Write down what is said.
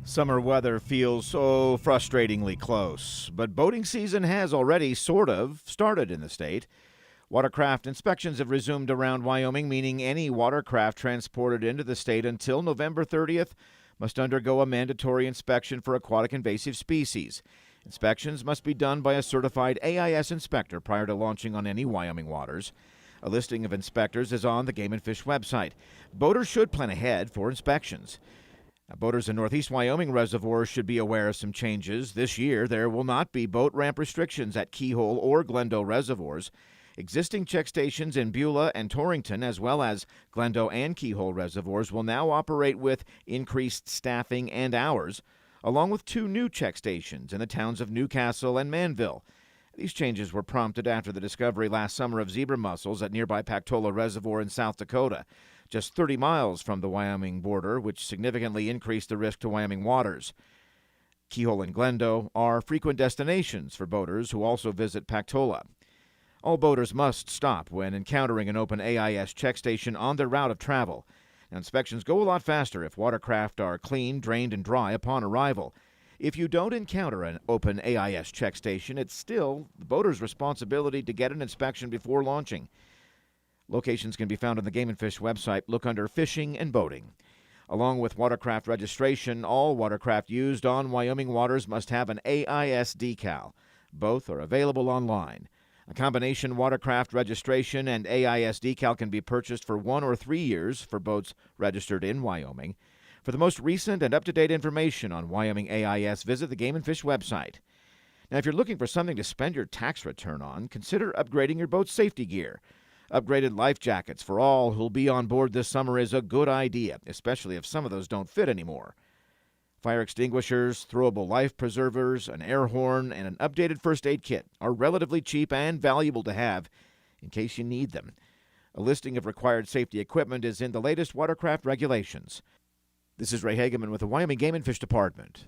Summer weather feels so frustratingly close, but boating season has already sort of started in the state. Watercraft inspections have resumed around Wyoming, meaning any watercraft transported into the state until November 30th must undergo a mandatory inspection for aquatic invasive species. Inspections must be done by a certified AIS inspector prior to launching on any Wyoming waters. A listing of inspectors is on the Game and Fish website. Boaters should plan ahead for inspections. Boaters in northeast Wyoming reservoirs should be aware of some changes. This year, there will not be boat ramp restrictions at Keyhole or Glendo reservoirs. Existing check stations in Beulah and Torrington, as well as Glendo and Keyhole reservoirs, will now operate with increased staffing and hours, along with two new check stations in the towns of Newcastle and Manville. These changes were prompted after the discovery last summer of zebra mussels at nearby Pactola Reservoir in South Dakota, just 30 miles from the Wyoming border, which significantly increased the risk to Wyoming waters. Keyhole and Glendo are frequent destinations for boaters who also visit Pactola. All boaters must stop when encountering an open AIS check station on their route of travel. Now, inspections go a lot faster if watercraft are clean, drained, and dry upon arrival. If you don't encounter an open AIS check station, it's still the boater's responsibility to get an inspection before launching. Locations can be found on the Game and Fish website. Look under Fishing and Boating. Along with watercraft registration, all watercraft used on Wyoming waters must have an AIS decal. Both are available online. A combination watercraft registration and AIS decal can be purchased for 1 or 3 years for boats registered in Wyoming. For the most recent and up-to-date information on Wyoming AIS, visit the Game and Fish website. Now, if you're looking for something to spend your tax return on, consider upgrading your boat's safety gear. Upgraded life jackets for all who'll be on board this summer is a good idea, especially if some of those don't fit anymore. Fire extinguishers, throwable life preservers, an air horn, and an updated first aid kit are relatively cheap and valuable to have in case you need them. A listing of required safety equipment is in the latest watercraft regulations. This is Ray Hageman with the Wyoming Game and Fish Department.